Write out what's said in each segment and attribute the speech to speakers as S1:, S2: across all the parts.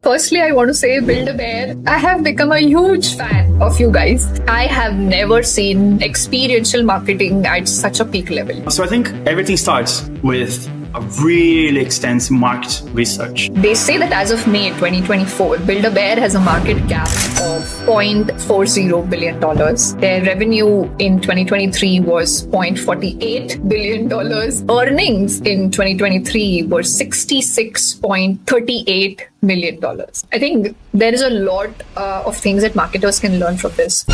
S1: Firstly, I want to say, Build-A-Bear, I have become a huge fan of you guys. I have never seen experiential marketing at such a peak level.
S2: So I think everything starts with a really extensive market research.
S1: They say that as of May 2024, Build-A-Bear has a market cap of $0.40 billion. Their revenue in 2023 was $0.48 billion. Earnings in 2023 were $66.38 million. I think there is a lot of things that marketers can learn from this.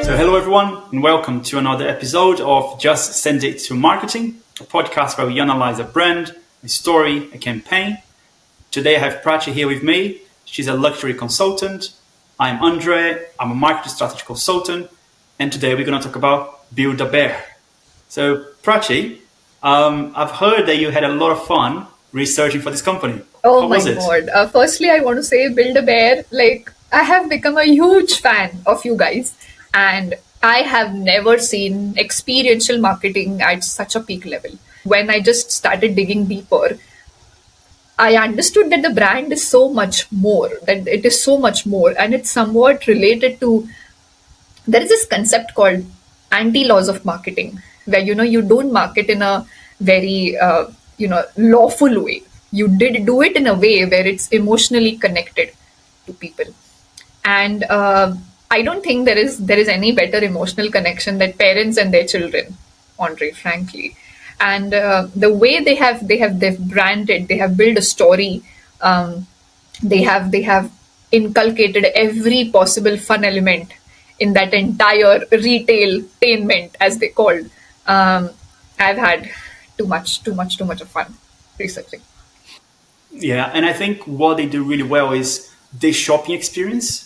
S2: So hello everyone and welcome to another episode of Just Send It to Marketing, a podcast where we analyze a brand, a story, a campaign. Today I have Prachi here with me. She's a luxury consultant. I'm Andre. I'm a marketing strategy consultant. And today we're going to talk about Build-A-Bear. So Prachi, I've heard that you had a lot of fun researching for this company.
S1: Oh my God. Firstly, I want to say, Build-A-Bear, I have become a huge fan of you guys. And I have never seen experiential marketing at such a peak level. When I just started digging deeper, I understood that the brand is so much more, that it is so much more. And it's somewhat related to, there is this concept called anti-laws of marketing, where, you don't market in a very, lawful way. You do it in a way where it's emotionally connected to people. And I don't think there is any better emotional connection than parents and their children, Andre, frankly. And the way they've branded, they have built a story. They have inculcated every possible fun element in that entire retail-tainment, as they called. I've had too much of fun researching.
S2: Yeah, and I think what they do really well is the shopping experience.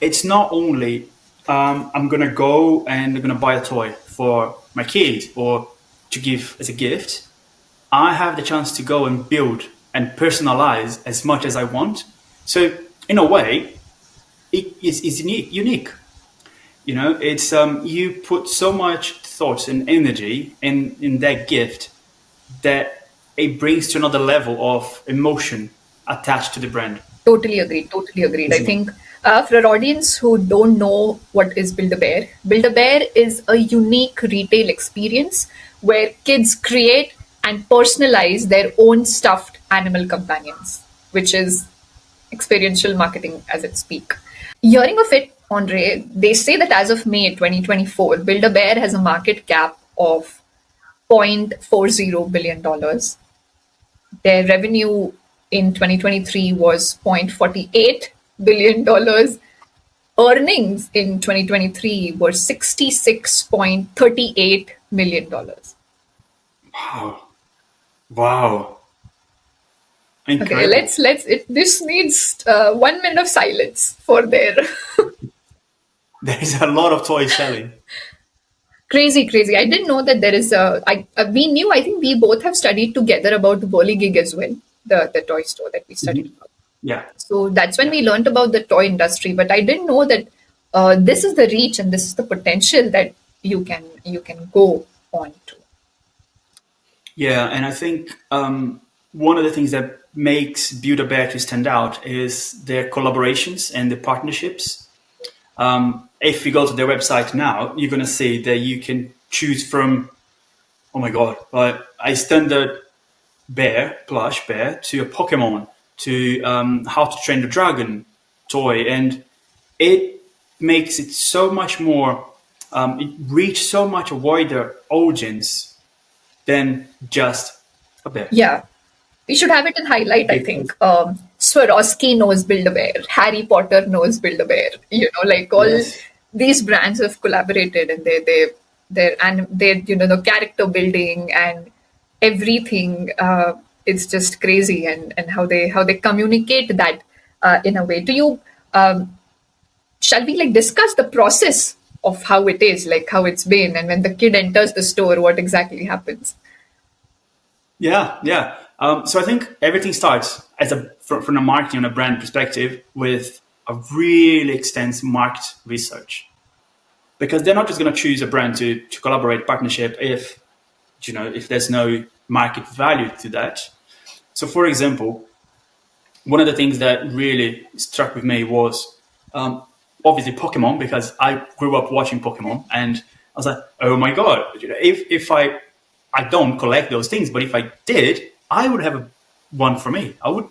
S2: It's not only I'm going to go and I'm going to buy a toy for my kid or to give as a gift. I have the chance to go and build and personalize as much as I want. So in a way, it is unique. It's you put so much thought and energy in that gift that it brings to another level of emotion attached to the brand.
S1: Totally agreed. I think for our audience who don't know what is Build-A-Bear, Build-A-Bear is a unique retail experience where kids create and personalize their own stuffed animal companions, which is experiential marketing as its peak. Hearing of it, Andre, they say that as of May 2024, Build-A-Bear has a market cap of $0.40 billion. Their revenue in 2023 was $0.48 billion. Earnings in 2023 were $66.38 million.
S2: Wow. Incredible.
S1: Okay, this needs 1 minute of silence for their
S2: There's a lot of toys selling.
S1: Crazy. I didn't know that there is we knew, I think we both have studied together about the Whirligig as well, the toy store that we studied about.
S2: Yeah.
S1: So that's when we learned about the toy industry, but I didn't know that this is the reach and this is the potential that you can go on to.
S2: Yeah, and I think one of the things that makes Build-A-Bear to stand out is their collaborations and the partnerships. If you go to their website now, you're going to see that you can choose from, oh my God, a standard plush bear to a Pokemon, to How to Train the Dragon toy. And it makes it so much more, it reaches so much a wider audience than just a bear.
S1: Yeah. We should have it in highlight, I think. Swarovski knows Build-A-Bear. Harry Potter knows Build-A-Bear. These brands have collaborated, and they're the character building and everything. It's just crazy, and how they communicate that in a way. Do you shall we discuss the process of how it is, how it's been, and when the kid enters the store, what exactly happens?
S2: Yeah. So I think everything starts from a marketing and a brand perspective with a really extensive market research, because they're not just going to choose a brand to collaborate partnership if there's no market value to that. So, for example, one of the things that really struck with me was obviously Pokemon, because I grew up watching Pokemon, and I was like, oh my god, if I don't collect those things, but if I did, I would have one for me. I would,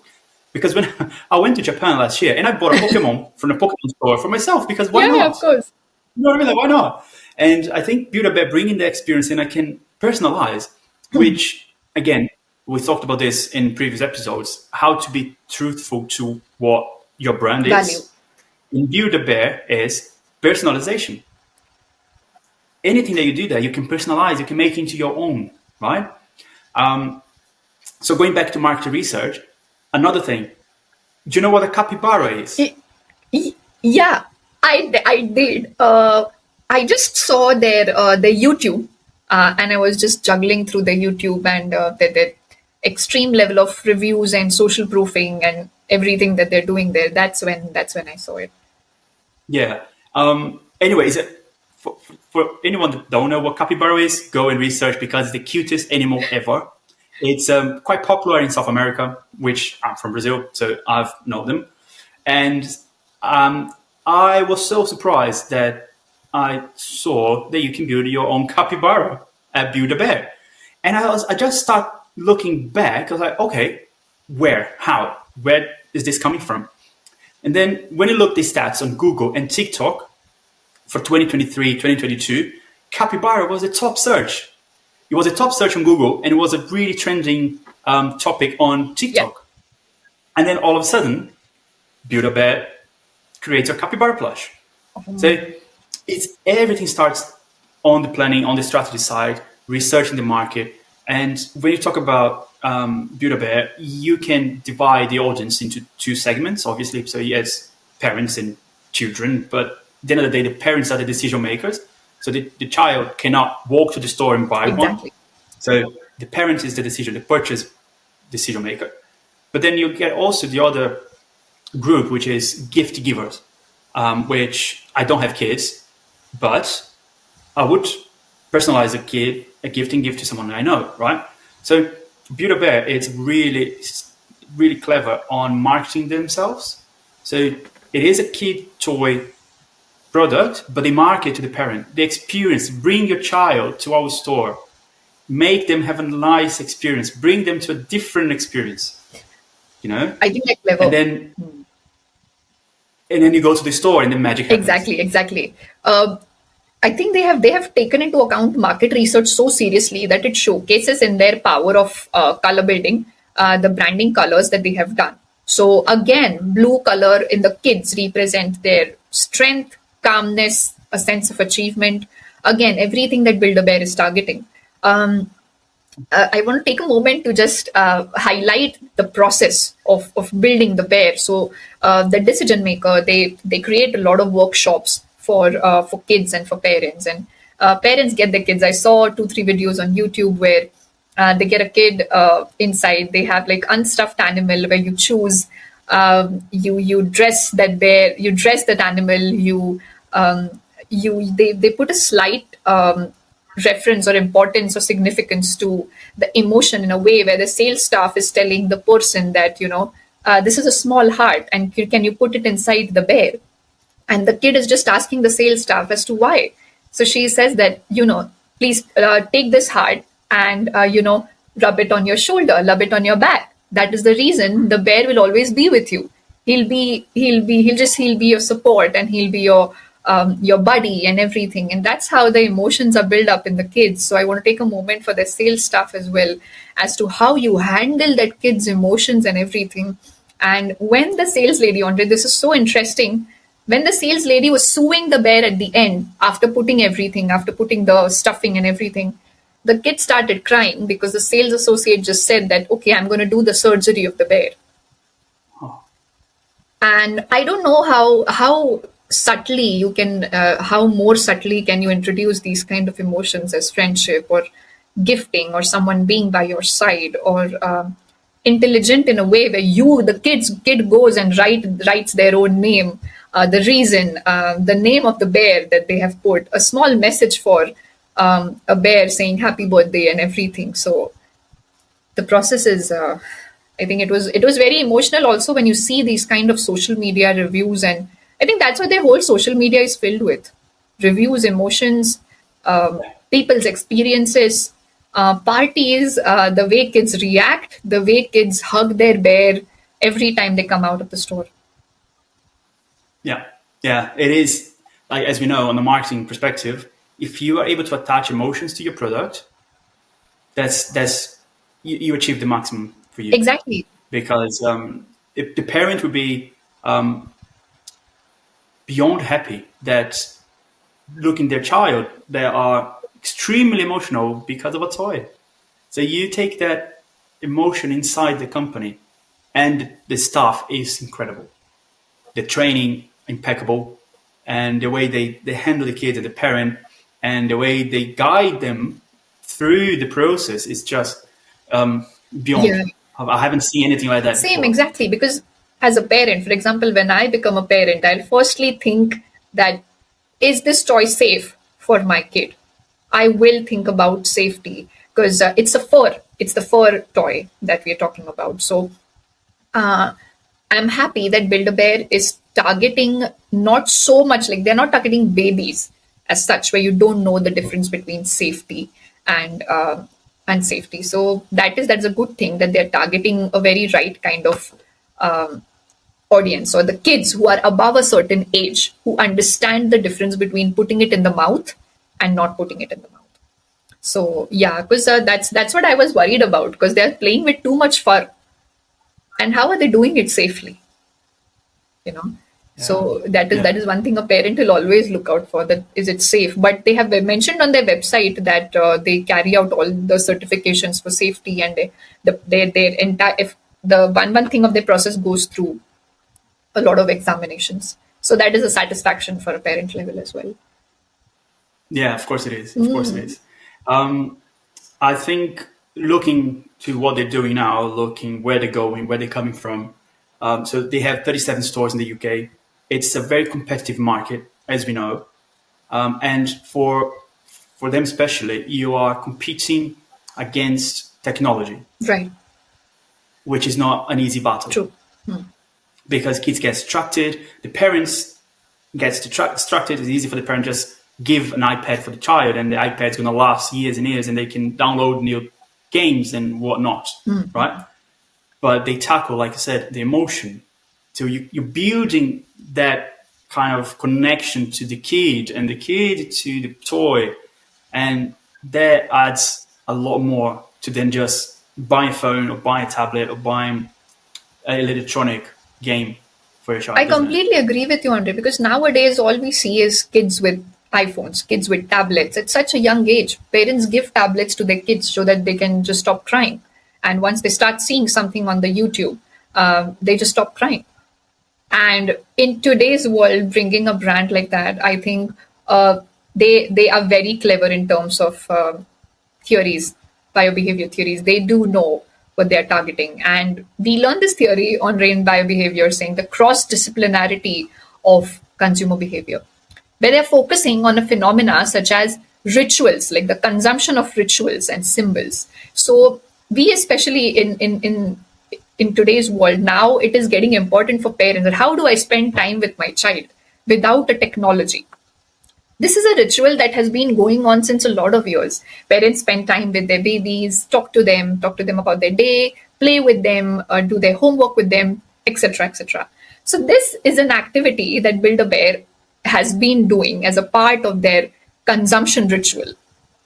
S2: because when I went to Japan last year and I bought a Pokemon from the Pokemon store for myself, because why
S1: Yeah, yeah, of
S2: not?
S1: course.
S2: You know what I mean? Like, why not? And I think Build-A-Bear bringing the experience, and I can personalize, which, again, we talked about this in previous episodes, how to be truthful to what your brand
S1: Value.
S2: is. In Build-A-Bear is personalization. Anything that you do there, you can personalize, you can make into your own, right? So going back to market research, another thing, do you know what a capybara is?
S1: Yeah, I did. I just saw their YouTube, and I was just juggling through the YouTube and their extreme level of reviews and social proofing and everything that they're doing there. That's when I saw it.
S2: Yeah. Anyways, for anyone that don't know what capybara is, go and research, because it's the cutest animal ever. It's quite popular in South America, which I'm from Brazil, so I've known them. And I was so surprised that I saw that you can build your own capybara at Build-A-Bear. And I just start looking back. I was like, okay, where, how, where is this coming from? And then when you look these stats on Google and TikTok for 2023, 2022, capybara was a top search. It was a top search on Google, and it was a really trending topic on
S1: Yeah,
S2: TikTok. And then all of a sudden, Build-A-Bear creates a capybara plush. So it's everything starts on the planning, on the strategy side, researching the market. And when you talk about Build-A-Bear, you can divide the audience into two segments, obviously. So yes, parents and children, but at the end of the day, the parents are the decision makers. So the child cannot walk to the store and buy one.
S1: exactly.
S2: So the parent is the purchase decision maker. But then you get also the other group, which is gift givers, which I don't have kids, but I would personalize a gift and give to someone I know, right? So Build-A-Bear is really clever on marketing themselves. So it is a kid toy product, but they market to the parent. The experience, bring your child to our store, make them have a nice experience, bring them to a different experience, you know?
S1: I think they're
S2: And
S1: clever.
S2: then and then you go to the store and the magic happens.
S1: Exactly. I think they have taken into account market research so seriously that it showcases in their power of color building, the branding colors that they have done. So again, blue color in the kids represent their strength, calmness, a sense of achievement. Again, everything that Build-A-Bear is targeting. I want to take a moment to just highlight the process of building the bear. So the decision maker, they create a lot of workshops for kids and for parents, and parents get the kids. I saw 2-3 videos on YouTube where they get a kid inside. They have like unstuffed animal where you choose. You dress that bear. You dress that animal. They put a slight reference or importance or significance to the emotion in a way where the sales staff is telling the person that this is a small heart and can you put it inside the bear, and the kid is just asking the sales staff as to why. So she says that please take this heart and rub it on your shoulder, rub it on your back. That is the reason the bear will always be with you. He'll be your support, and he'll be your buddy and everything. And that's how the emotions are built up in the kids. So I want to take a moment for the sales staff as well, as to how you handle that kid's emotions and everything. And when the sales lady, Andre, this is so interesting. When the sales lady was suing the bear at the end, after putting everything, after putting the stuffing and everything, the kid started crying because the sales associate just said that, okay, I'm going to do the surgery of the bear.
S2: Oh,
S1: And I don't know how subtly you can how more subtly can you introduce these kind of emotions as friendship or gifting or someone being by your side, or intelligent in a way where the kid goes and writes their own name, the reason, the name of the bear that they have put, a small message for a bear saying happy birthday and everything. So the process is I think it was very emotional also when you see these kind of social media reviews, and I think that's what their whole social media is filled with: reviews, emotions, people's experiences, parties, the way kids react, the way kids hug their bear every time they come out of the store.
S2: Yeah, yeah, it is. Like, as we know, on the marketing perspective, if you are able to attach emotions to your product, that's you achieve the maximum for you,
S1: Exactly.
S2: because if the parent would be um, beyond happy that looking their child, they are extremely emotional because of a toy. So you take that emotion inside the company, and the staff is incredible. The training impeccable, and the way they handle the kids and the parent, and the way they guide them through the process is just beyond.
S1: Yeah.
S2: I haven't seen anything like that
S1: Same,
S2: before.
S1: exactly. Because as a parent, for example, when I become a parent, I'll firstly think that, is this toy safe for my kid? I will think about safety because it's the fur toy that we're talking about. So uh, I'm happy that Build a Bear is targeting not so much, like they're not targeting babies as such, where you don't know the difference between safety and unsafety. So that's a good thing that they're targeting a very right kind of um, audience, or the kids who are above a certain age, who understand the difference between putting it in the mouth and not putting it in the mouth. So yeah, because that's what I was worried about, because they're playing with too much fur, and how are they doing it safely? you know
S2: Yeah,
S1: so that is
S2: yeah,
S1: that is one thing a parent will always look out for, that is it safe. But they have mentioned on their website that they carry out all the certifications for safety, and their entire, if the one thing of their process goes through a lot of examinations, so that is a satisfaction for a parent level as well.
S2: yeah. Of course it is. Of course it is. Um, I think looking to what they're doing now, looking where they're going, where they're coming from. So they have 37 stores in the UK. It's a very competitive market, as we know, and for them especially, you are competing against technology,
S1: Right.
S2: which is not an easy battle,
S1: True.
S2: because kids get distracted. The parents gets distracted. It's easy for the parent just give an iPad for the child, and the iPad's going to last years and years, and they can download new games and whatnot, right? But they tackle, like I said, the emotion. So you're building that kind of connection to the kid and the kid to the toy, and that adds a lot more to than just buying a phone or buying a tablet or buying an electronic game for your
S1: I
S2: child, doesn't it?
S1: completely agree with you, Andre, because nowadays all we see is kids with iPhones, kids with tablets. At such a young age, parents give tablets to their kids so that they can just stop crying. And once they start seeing something on the YouTube, they just stop crying. And in today's world, bringing a brand like that, I think they are very clever in terms of theories, biobehavior theories. They do know what they are targeting, and we learned this theory on Rain Biobehavior, saying the cross disciplinarity of consumer behavior, where they're focusing on a phenomena such as rituals, like the consumption of rituals and symbols. So we, especially in today's world now, it is getting important for parents that how do I spend time with my child without a technology. This is a ritual that has been going on since a lot of years. Parents spend time with their babies, talk to them about their day, play with them, do their homework with them, etc., etc. So this is an activity that Build a Bear has been doing as a part of their consumption ritual.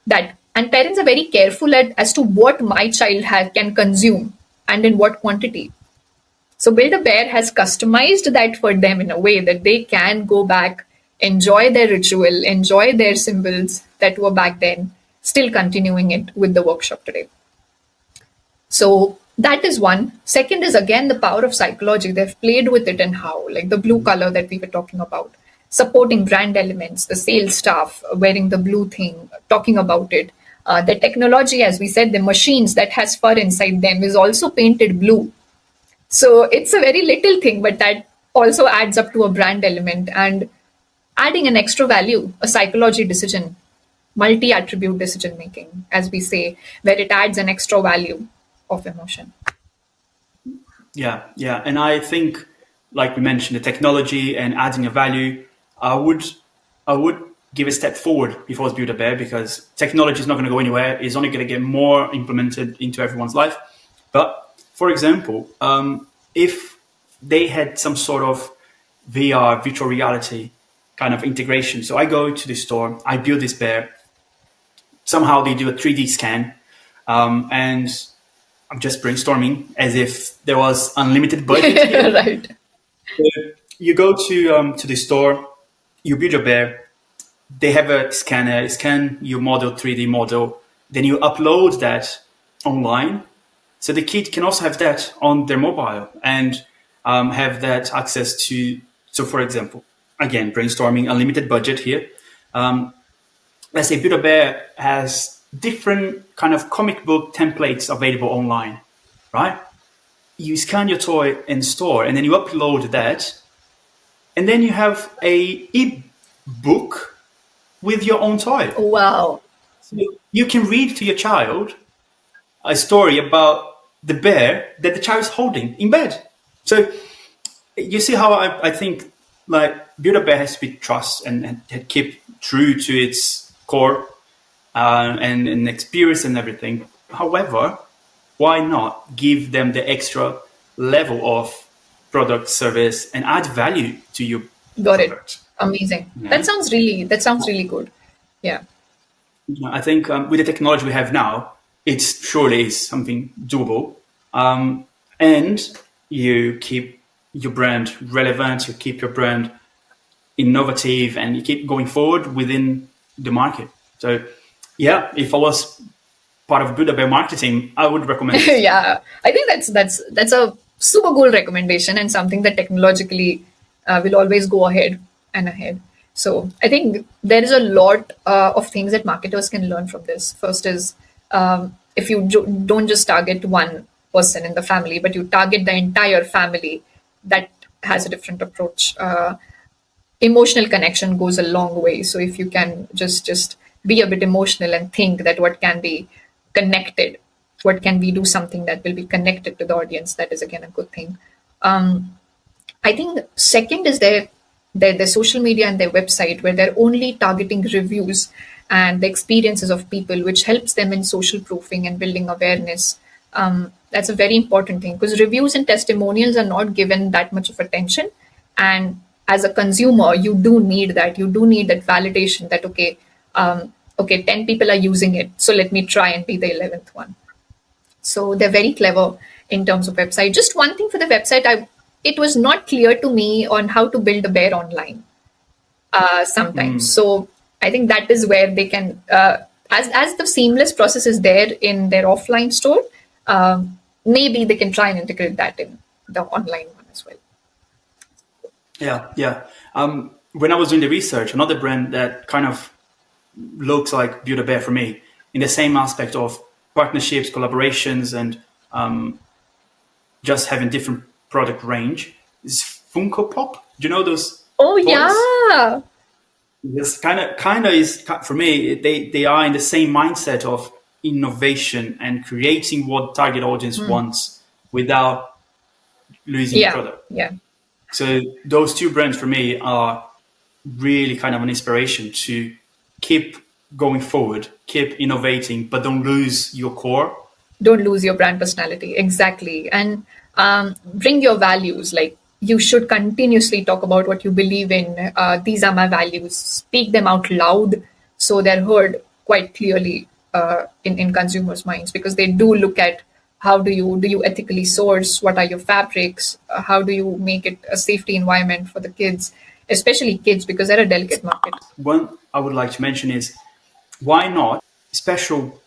S1: That, and parents are very careful as to what my child can consume and in what quantity. So Build a Bear has customized that for them in a way that they can go back, enjoy their ritual, enjoy their symbols that were back then, still continuing it with the workshop today. So that is one. Second is again the power of psychology. They've played with it and how, like the blue color that we were talking about, supporting brand elements, the sales staff wearing the blue thing, talking about it. The technology, as we said, the machines that has fur inside them is also painted blue, so it's a very little thing, but that also adds up to a brand element and adding an extra value, a psychology decision, multi attribute decision making, as we say, where it adds an extra value. of emotion.
S2: Yeah, yeah, and I think, like we mentioned, the technology and adding a value, I would, I would give a step forward before it's Build a Bear, because technology is not going to go anywhere. It's only going to get more implemented into everyone's life. But for example, if they had some sort of VR, virtual reality kind of integration, so I go to the store, I build this bear, somehow they do a 3D scan, and I'm just brainstorming as if there was unlimited budget here.
S1: Right.
S2: You go to the store, you build your bear. They have a scanner, scan your model, 3D model. Then you upload that online, so the kid can also have that on their mobile and have that access to. So, for example, again, brainstorming, unlimited budget here. Um, let's say Build a Bear has different kind of comic book templates available online, right? You scan your toy in store, and then you upload that, and then you have a e-book with your own toy.
S1: Wow.
S2: So you can read to your child a story about the bear that the child is holding in bed. So you see how I think like Build a Bear has to be trust and keep true to its core and experience and everything. However, why not give them the extra level of product service and add value to your
S1: Got it.
S2: product?
S1: Amazing.
S2: Yeah.
S1: That sounds really good. Yeah.
S2: I think with the technology we have now, it surely is something doable. And you keep your brand relevant, you keep your brand innovative, and you keep going forward within the market. So, yeah, if I was part of Build a Bear marketing, I would recommend it.
S1: Yeah, I think that's a super cool recommendation and something that technologically will always go ahead and ahead. So I think there is a lot of things that marketers can learn from this. First is if you don't just target one person in the family, but you target the entire family, that has a different approach. Emotional connection goes a long way. So if you can just be a bit emotional and think that what can be connected, what can we do something that will be connected to the audience, that is again a good thing. I think second is their social media and their website, where they're only targeting reviews and the experiences of people, which helps them in social proofing and building awareness. That's a very important thing, because reviews and testimonials are not given that much of attention. And as a consumer, you do need that. You do need that validation that, okay, 10 people are using it, so let me try and be the 11th one. So they're very clever in terms of website. Just one thing for the website, it was not clear to me on how to build a bear online sometimes. So I think that is where they can, as the seamless process is there in their offline store, maybe they can try and integrate that in the online one as well.
S2: Yeah, yeah. When I was doing the research, another brand that kind of looks like Build a Bear for me, in the same aspect of partnerships, collaborations, and just having different product range, is Funko Pop. Do you know those
S1: Oh
S2: toys?
S1: yeah.
S2: This kind of is for me. They are in the same mindset of innovation and creating what target audience wants without losing the
S1: Yeah.
S2: product.
S1: Yeah.
S2: So those two brands for me are really kind of an inspiration to keep going forward, keep innovating, but don't lose your core.
S1: Don't lose your brand personality. Exactly. And bring your values. Like, you should continuously talk about what you believe in. These are my values. Speak them out loud so they're heard quite clearly in consumers' minds, because they do look at how do you ethically source, what are your fabrics, how do you make it a safety environment for the kids, especially kids, because they're a delicate market.
S2: One I would like to mention is, why not special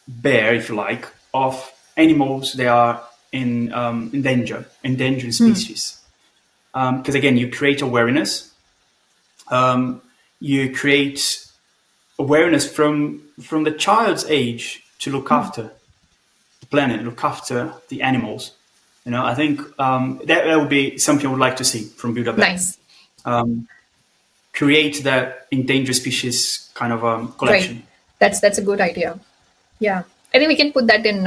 S2: bear, if you like, of animals that are in endangered species. Because again, you create awareness. You create awareness from the child's age to look after the planet, look after the animals. I think that would be something I would like to see from Build a Bear.
S1: Nice.
S2: Create that endangered species kind of
S1: Right.
S2: collection.
S1: That's a good idea. Yeah. I think we can put that in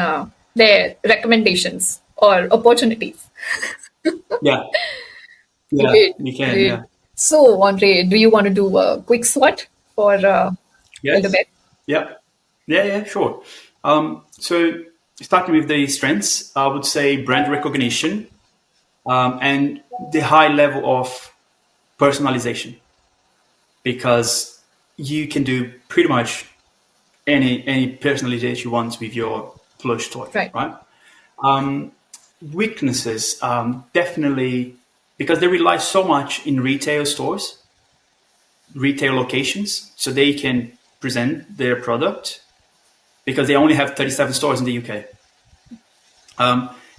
S1: their recommendations or opportunities.
S2: Yeah, yeah,
S1: Great,
S2: you can.
S1: great.
S2: Yeah.
S1: So, Andre, do you want to do a quick SWOT for Build a
S2: Yes.
S1: Bear?
S2: Yeah. Yeah. Yeah. Sure. So starting with the strengths, I would say brand recognition, and the high level of personalization, because you can do pretty much any personalization you want with your plush toy,
S1: Right,
S2: right? Weaknesses, definitely, because they rely so much in retail stores, retail locations, so they can present their product because they only have 37 stores in the UK.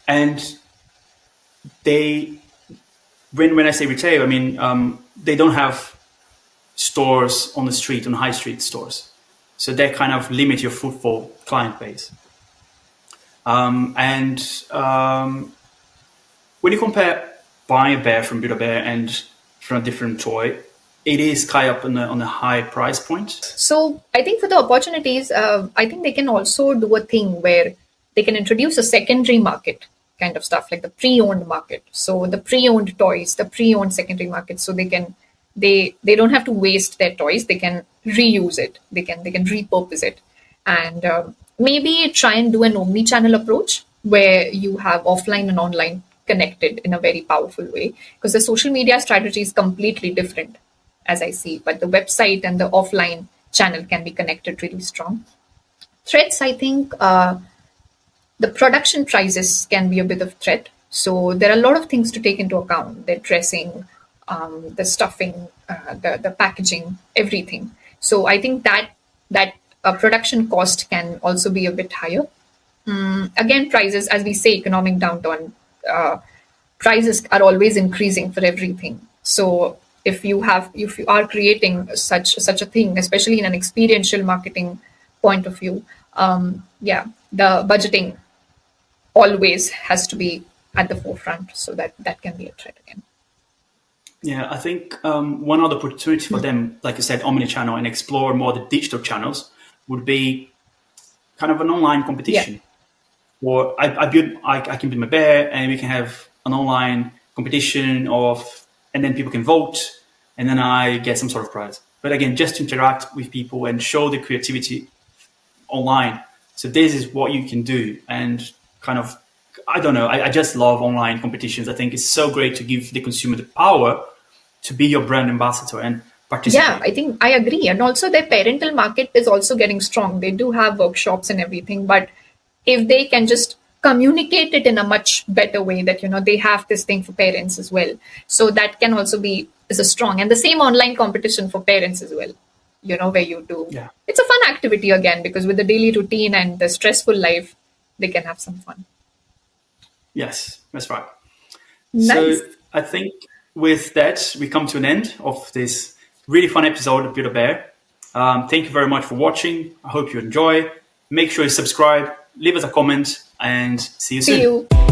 S2: And they, when I say retail, I mean they don't have stores on the street, on high street stores. So they kind of limit your footfall client base. And when you compare buying a bear from Build a Bear and from a different toy, it is kind of on a high price point.
S1: so I think for the opportunities, I think they can also do a thing where they can introduce a secondary market kind of stuff, like the pre-owned market. So the pre-owned toys, the pre-owned secondary market, so they don't have to waste their toys. They can reuse it. They can repurpose it, and maybe try and do an omni-channel approach where you have offline and online connected in a very powerful way, because the social media strategy is completely different as I see, but the website and the offline channel can be connected really strong. Threats, I think the production prices can be a bit of threat. So there are a lot of things to take into account: the dressing, the stuffing, the packaging, everything. So I think that production cost can also be a bit higher. Again, prices, as we say, economic downturn, uh, prices are always increasing for everything. So if you are creating such a thing, especially in an experiential marketing point of view, yeah, the budgeting always has to be at the forefront. So that can be a threat again.
S2: Yeah, I think one other opportunity for them, like I said, omni-channel and explore more the digital channels would be kind of an online
S1: Yeah.
S2: competition. Or I can build my bear, and we can have an online competition and then people can vote, and then I get some sort of prize. But again, just to interact with people and show the creativity online. So this is what you can do, and kind of, I don't know, I just love online competitions. I think it's so great to give the consumer the power to be your brand ambassador and
S1: Yeah,
S2: participate.
S1: I think I agree. And also, their parental market is also getting strong. They do have workshops and everything, but if they can just communicate it in a much better way, that they have this thing for parents as well, so that can also be is a strong, and the same online competition for parents as well. Where you do,
S2: Yeah.
S1: it's a fun activity again, because with the daily routine and the stressful life, they can have some fun.
S2: Yes, that's right. So
S1: Nice.
S2: I think with that, we come to an end of this really fun episode of Build a Bear. Thank you very much for watching. I hope you enjoy. Make sure you subscribe, leave us a comment, and see you
S1: See
S2: soon.
S1: you.